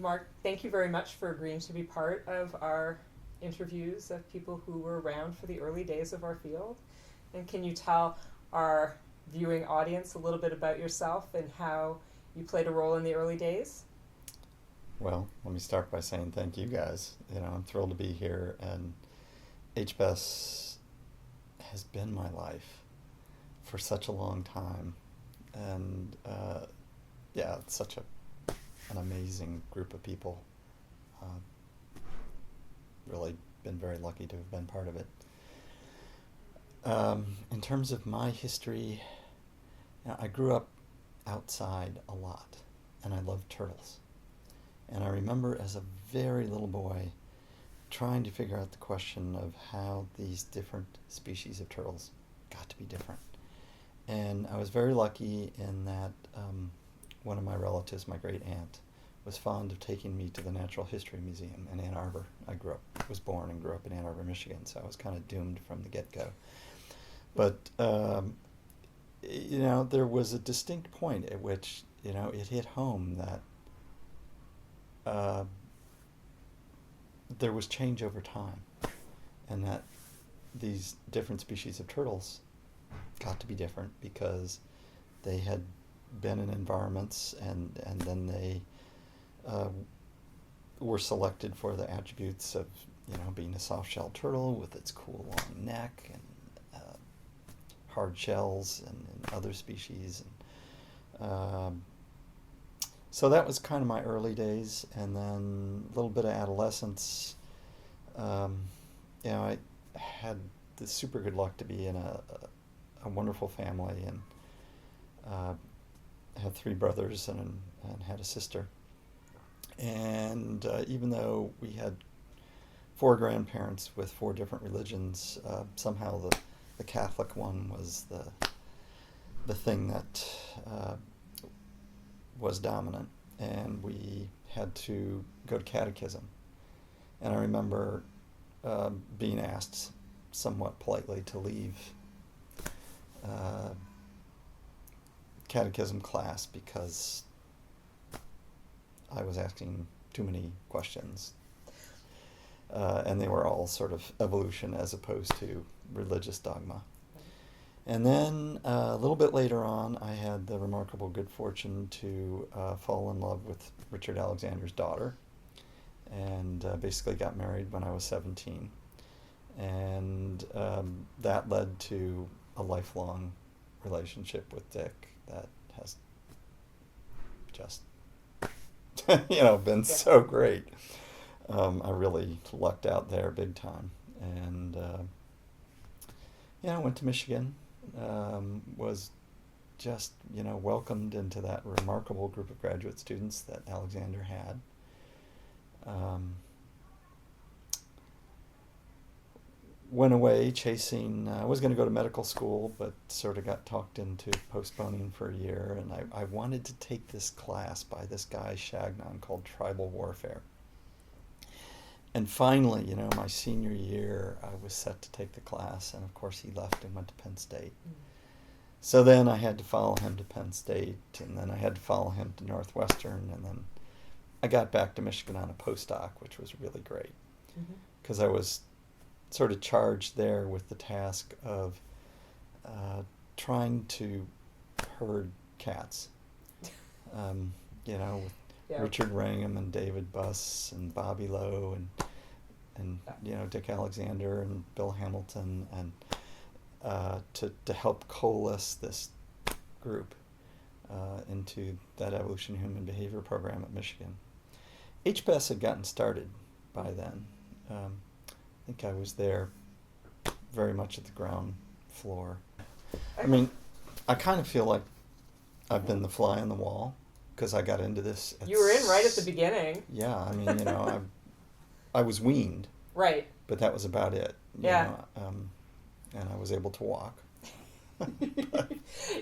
Mark, thank you very much for agreeing to be part of our interviews of people who were around for the early days of our field. And can you tell our viewing audience a little bit about yourself and how you played a role in the early days? Well, let me start by saying thank you guys. I'm thrilled to be here, and HBES has been my life for such a long time. And yeah, it's such an amazing group of people. Really been very lucky to have been part of it. In terms of my history, I grew up outside a lot, and I loved turtles. And I remember as a very little boy trying to figure out the question of how these different species of turtles got to be different. And I was very lucky in that one of my relatives, my great aunt, was fond of taking me to the Natural History Museum in Ann Arbor. Was born and grew up in Ann Arbor, Michigan, so I was kind of doomed from the get-go. But, there was a distinct point at which, it hit home that there was change over time, and that these different species of turtles got to be different because they had been in environments and then they were selected for the attributes of being a soft-shelled turtle with its cool long neck and hard shells and other species. And so that was kind of my early days, and then a little bit of adolescence. I had the super good luck to be in a wonderful family, and had 3 brothers and had a sister. And even though we had 4 grandparents with 4 different religions, somehow the Catholic one was the thing that was dominant, and we had to go to catechism. And I remember being asked somewhat politely to leave catechism class because I was asking too many questions. And they were all sort of evolution as opposed to religious dogma. And then a little bit later on, I had the remarkable good fortune to fall in love with Richard Alexander's daughter, and basically got married when I was 17. And that led to a lifelong relationship with Dick that has just been so great. I really lucked out there big time. And I went to Michigan, was just welcomed into that remarkable group of graduate students that Alexander had. Went away chasing, I was going to go to medical school, but sort of got talked into postponing for a year, and I wanted to take this class by this guy Chagnon called Tribal Warfare. And finally, my senior year, I was set to take the class, and of course he left and went to Penn State. So then I had to follow him to Penn State, and then I had to follow him to Northwestern, and then I got back to Michigan on a postdoc, which was really great, because I was sort of charged there with the task of trying to herd cats, with Richard Wrangham and David Buss and Bobby Lowe and Dick Alexander and Bill Hamilton, and to help coalesce this group into that evolution human behavior program at Michigan. HBES had gotten started by then. I think I was there very much at the ground floor. I mean, I kind of feel like I've been the fly on the wall because I got into this. You were in right at the beginning. Yeah, I mean, I was weaned. Right. But that was about it. Yeah. And I was able to walk.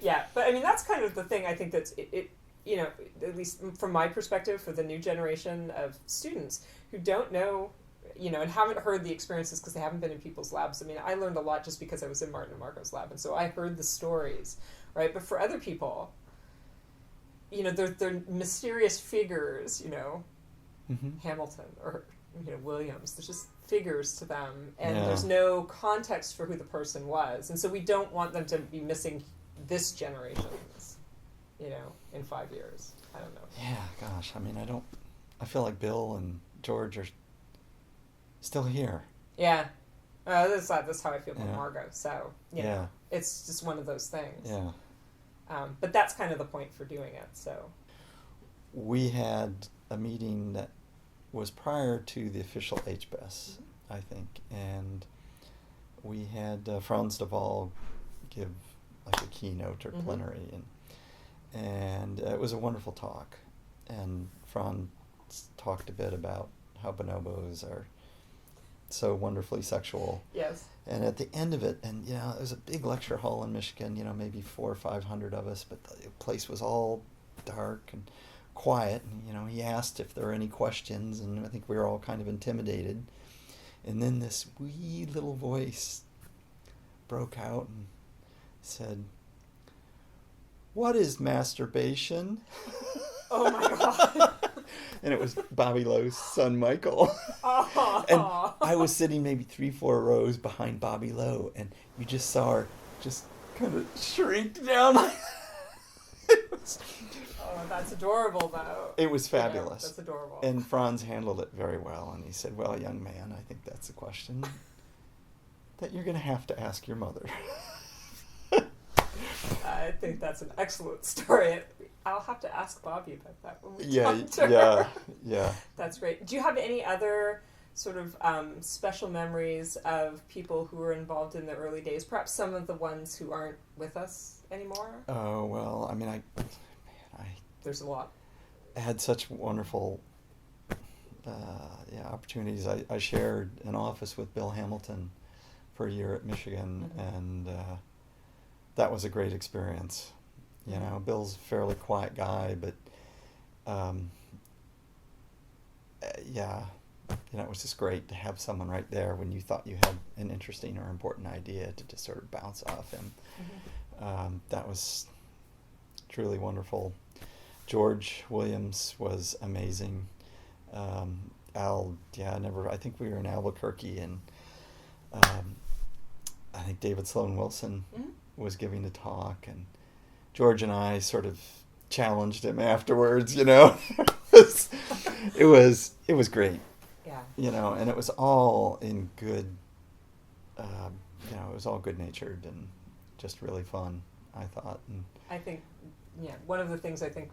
Yeah, but I mean, that's kind of the thing I think that's, at least from my perspective, for the new generation of students who don't know, and haven't heard the experiences because they haven't been in people's labs. I mean, I learned a lot just because I was in Martin and Marco's lab, and so I heard the stories, right? But for other people, they're mysterious figures, Hamilton or Williams. There's just figures to them, and Yeah. there's no context for who the person was, and so we don't want them to be missing this generation's, in 5 years. I don't know. Yeah, gosh, I mean, I feel like Bill and George are still here. Yeah. That's how I feel about Yeah. Margot. So, Yeah. it's just one of those things. Yeah. But that's kind of the point for doing it. So We had a meeting that was prior to the official HBES, I think, and we had Franz de Waal give like a keynote or plenary, and it was a wonderful talk. And Franz talked a bit about how bonobos are so wonderfully sexual. yes. And at the end of it, and it was a big lecture hall in Michigan, maybe 400 or 500 of us, but the place was all dark and quiet. And he asked if there were any questions, and I think we were all kind of intimidated. And then this wee little voice broke out and said, "What is masturbation?" Oh my God. And it was Bobby Lowe's son, Michael. Oh. And I was sitting maybe 3-4 rows behind Bobby Lowe, and you just saw her just kind of shrink down. Oh, that's adorable, though. It was fabulous. That's adorable. And Franz handled it very well, and he said, "Well, young man, I think that's a question that you're going to have to ask your mother." I think that's an excellent story. I'll have to ask Bobby about that when we talk to her. Yeah. That's great. Do you have any other sort of special memories of people who were involved in the early days? Perhaps some of the ones who aren't with us anymore? Oh, well, I mean, I There's a lot. had such wonderful opportunities. I shared an office with Bill Hamilton for a year at Michigan, and that was a great experience. Bill's a fairly quiet guy, but it was just great to have someone right there when you thought you had an interesting or important idea to just sort of bounce off him. That was truly wonderful. George Williams was amazing. I think we were in Albuquerque, and I think David Sloan Wilson was giving a talk, and George and I sort of challenged him afterwards, It was great. Yeah. And it was all in good, it was all good-natured and just really fun, I thought. And I think, one of the things I think,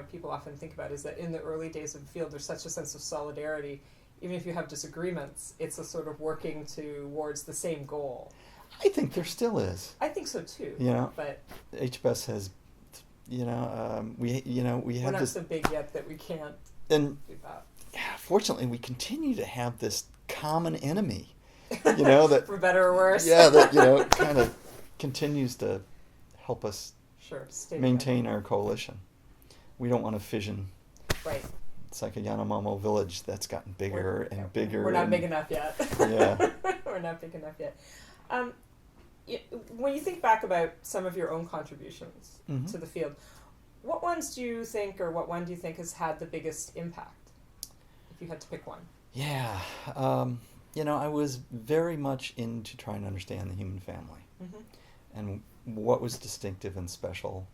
people often think about is that in the early days of the field, there's such a sense of solidarity. Even if you have disagreements, it's a sort of working towards the same goal. I think there still is. I think so too. But HBES has, we had we're not this, so big yet that we can't and do that. fortunately we continue to have this common enemy, that For better or worse. that kind of continues to help us Stay maintain our coalition. We don't want a fission. Right. It's like a Yanomamo village that's gotten bigger and bigger. We're not big enough yet. Yeah. We're not big enough yet. When you think back about some of your own contributions to the field, what one do you think has had the biggest impact, if you had to pick one? Yeah. I was very much into trying to understand the human family and what was distinctive and special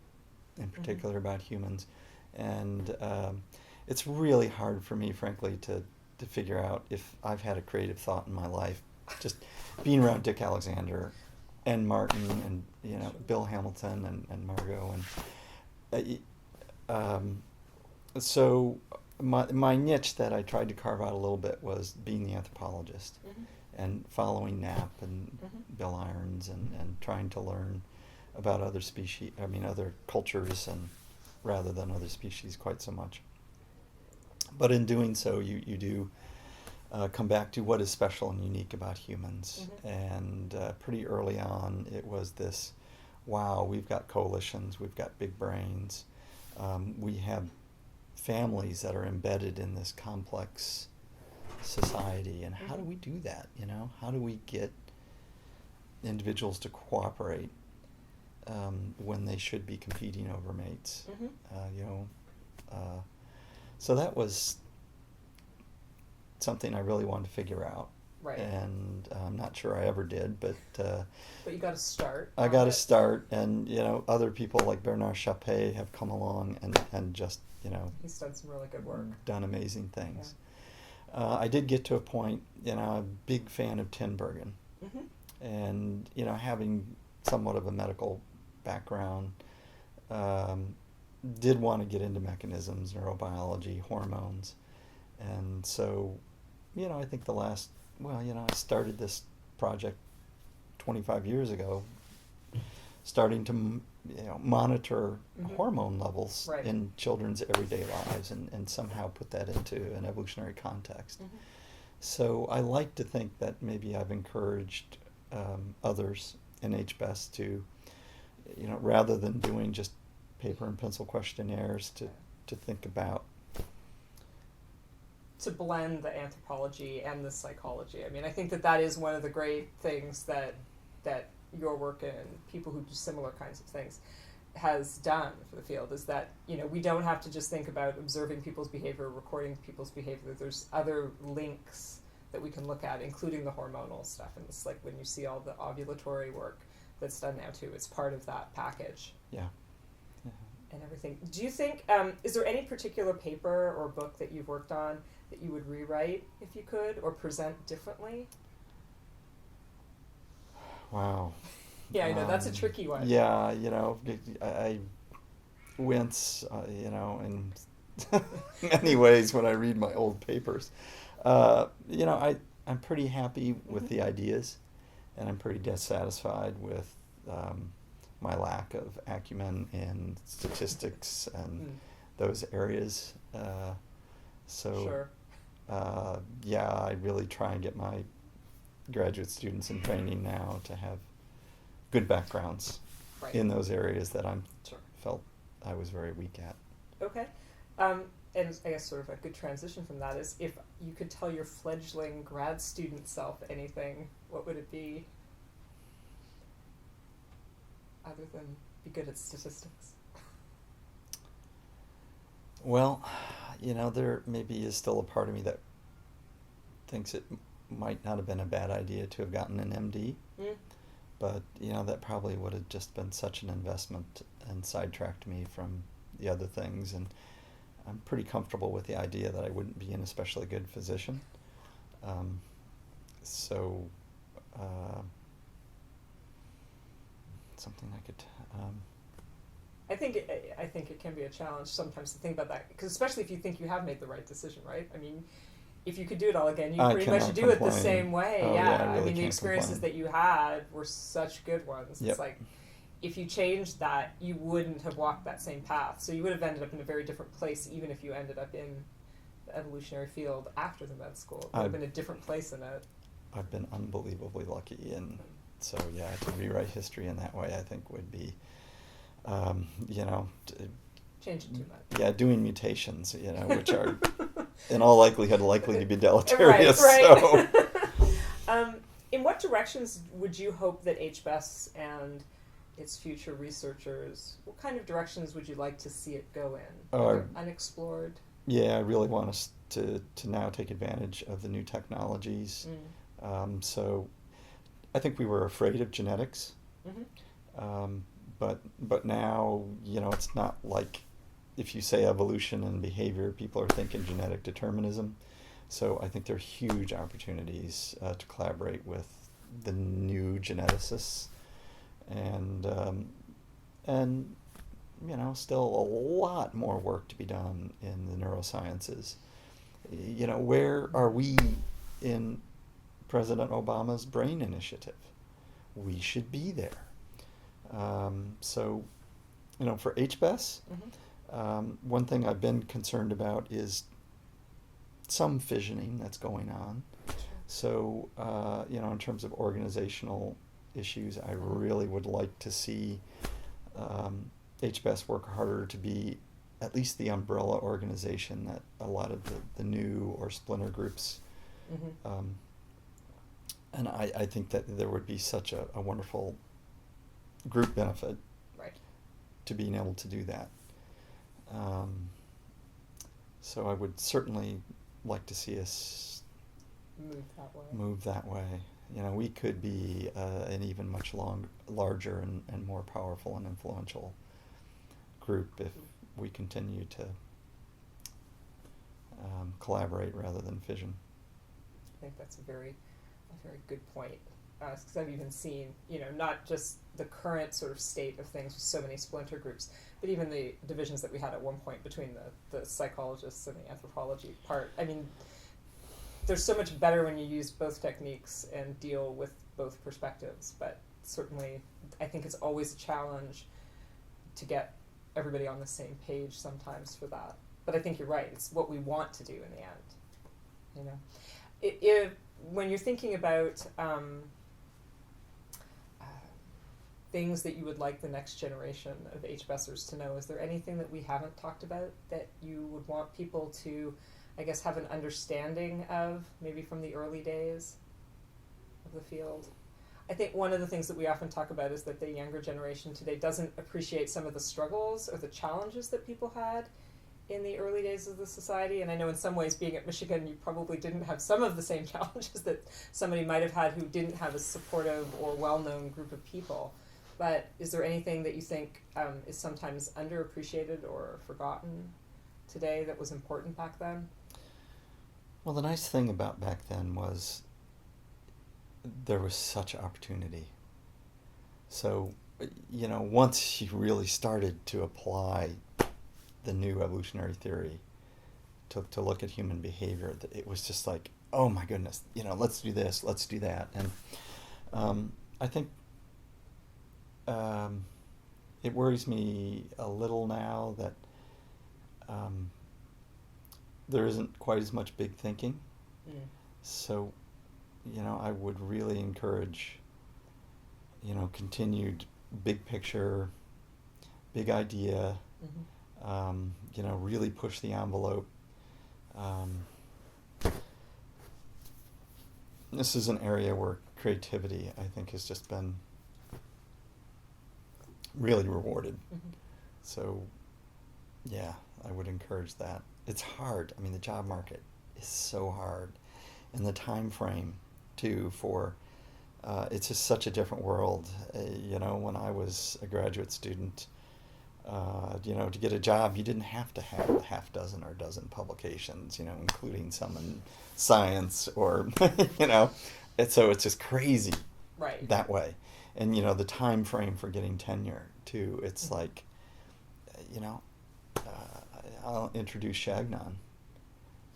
in particular about humans. And it's really hard for me, frankly, to figure out if I've had a creative thought in my life. Just being around Dick Alexander and Martin and Bill Hamilton and Margot, and so my niche that I tried to carve out a little bit was being the anthropologist and following Knapp and Bill Irons and trying to learn about other species, other cultures, and rather than other species quite so much. But in doing so, you do come back to what is special and unique about humans. And pretty early on, it was this, wow, we've got coalitions, we've got big brains, we have families that are embedded in this complex society, and how do we do that? How do we get individuals to cooperate when they should be competing over mates? So that was something I really wanted to figure out. Right. And I'm not sure I ever did, but but you got to start. I got to start, and other people like Bernard Chappé have come along and just he's done some really good work, done amazing things. Yeah. I did get to a point, I'm a big fan of Tinbergen, and having somewhat of a medical background, did want to get into mechanisms, neurobiology, hormones, and so I think I started this project 25 years ago, starting to monitor hormone levels in children's everyday lives and somehow put that into an evolutionary context. So I like to think that maybe I've encouraged others in HBES to, rather than doing just paper and pencil questionnaires, to think about, to blend the anthropology and the psychology. I mean, I think that is one of the great things that your work and people who do similar kinds of things has done for the field, is that, we don't have to just think about observing people's behavior, recording people's behavior. There's other links that we can look at, including the hormonal stuff. And it's like when you see all the ovulatory work that's done now too, it's part of that package. Yeah. And everything. Do you think, is there any particular paper or book that you've worked on that you would rewrite if you could, or present differently? Wow. Yeah, I know, that's a tricky one. Yeah, I wince, in many ways when I read my old papers. I'm pretty happy with the ideas, and I'm pretty dissatisfied with my lack of acumen in statistics and those areas. Sure. I really try and get my graduate students in training now to have good backgrounds in those areas that felt I was very weak at. Okay. And I guess sort of a good transition from that is, if you could tell your fledgling grad student self anything, what would it be? Other than be good at statistics. Well, there maybe is still a part of me that thinks it might not have been a bad idea to have gotten an MD. But, that probably would have just been such an investment and sidetracked me from the other things. And I'm pretty comfortable with the idea that I wouldn't be an especially good physician. Something I could... I think it can be a challenge sometimes to think about that, because especially if you think you have made the right decision, right? I mean, if you could do it all again, you pretty much do it the same way. I really the experiences that you had were such good ones. Yep. It's like, if you changed that, you wouldn't have walked that same path. So you would have ended up in a very different place, even if you ended up in the evolutionary field after the med school. It would have been a different place in it. I've been unbelievably lucky, and so to rewrite history in that way, I think would be, change it too much. Yeah, doing mutations, which are in all likelihood likely to be deleterious. Right. So. In what directions would you hope that HBES and its future researchers, what kind of directions would you like to see it go in? Unexplored? Yeah, I really want us to now take advantage of the new technologies. So I think we were afraid of genetics. But now, it's not like if you say evolution and behavior, people are thinking genetic determinism. So I think there are huge opportunities to collaborate with the new geneticists, and still a lot more work to be done in the neurosciences. Where are we in President Obama's brain initiative? We should be there. For HBES, one thing I've been concerned about is some fissioning that's going on. So, in terms of organizational issues, I really would like to see HBES work harder to be at least the umbrella organization that a lot of the new or splinter groups, and I think that there would be such a wonderful group benefit to being able to do that. So I would certainly like to see us move that way. You know, we could be an even much larger and more powerful and influential group if we continue to collaborate rather than fission. I think that's a very good point. Because I've even seen, you know, not just the current sort of state of things with so many splinter groups, but even the divisions that we had at one point between the psychologists and the anthropology part. I mean, there's so much better when you use both techniques and deal with both perspectives, but certainly I think it's always a challenge to get everybody on the same page sometimes for that. But I think you're right, it's what we want to do in the end, you know. When you're thinking about things that you would like the next generation of HBESers to know, is there anything that we haven't talked about that you would want people to, I guess, have an understanding of, maybe from the early days of the field? I think one of the things that we often talk about is that the younger generation today doesn't appreciate some of the struggles or the challenges that people had in the early days of the society. And I know in some ways, being at Michigan, you probably didn't have some of the same challenges that somebody might have had who didn't have a supportive or well-known group of people. But is there anything that you think is sometimes underappreciated or forgotten today that was important back then? Well, the nice thing about back then was there was such opportunity. So, you know, once you really started to apply the new evolutionary theory to look at human behavior, it was just like, oh my goodness, you know, let's do this, let's do that. And I think it worries me a little now that there isn't quite as much big thinking. So, you know, I would really encourage, you know, continued big picture, big idea, you know, really push the envelope. This is an area where creativity, I think, has just been really rewarded. So, yeah, I would encourage that. It's hard. I mean, the job market is so hard. And the time frame, too, for, it's just such a different world. You know, when I was a graduate student, you know, to get a job, you didn't have to have a half dozen or a dozen publications, you know, including some in science or, you know, so it's just crazy that way. And, you know, the time frame for getting tenure, too, it's like, you know, I'll introduce Chagnon.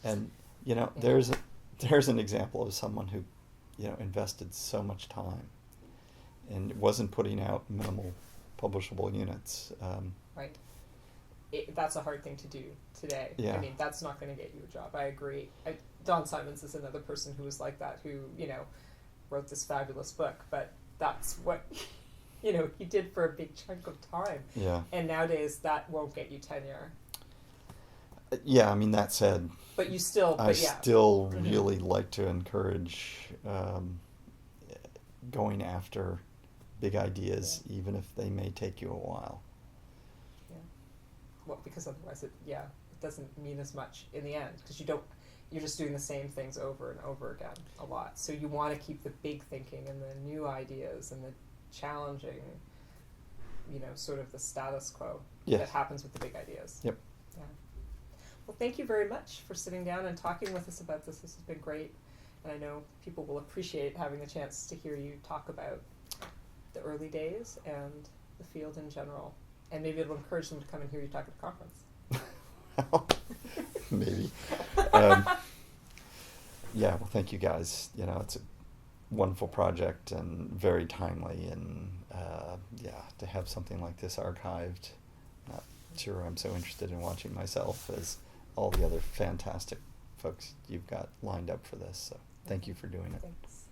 And, you know, there's an example of someone who, you know, invested so much time and wasn't putting out minimal publishable units. That's a hard thing to do today. Yeah. I mean, that's not going to get you a job. I agree. Don Simons is another person who was like that, who, you know, wrote this fabulous book, but that's what, you know, he did for a big chunk of time. Yeah. And nowadays, that won't get you tenure. Yeah, I mean, that said, but you still, I still really like to encourage going after big ideas, even if they may take you a while. Yeah. Well, because otherwise, it doesn't mean as much in the end, because you're just doing the same things over and over again a lot. So you want to keep the big thinking and the new ideas and the challenging, you know, sort of the status quo that happens with the big ideas. Yep. Yeah. Well, thank you very much for sitting down and talking with us about this. This has been great. And I know people will appreciate having a chance to hear you talk about the early days and the field in general. And maybe it'll encourage them to come and hear you talk at the conference. Well, maybe. Yeah, well, thank you guys. You know, it's a wonderful project and very timely. And, to have something like this archived, not sure I'm so interested in watching myself as all the other fantastic folks you've got lined up for this. So thank you for doing it. Thanks.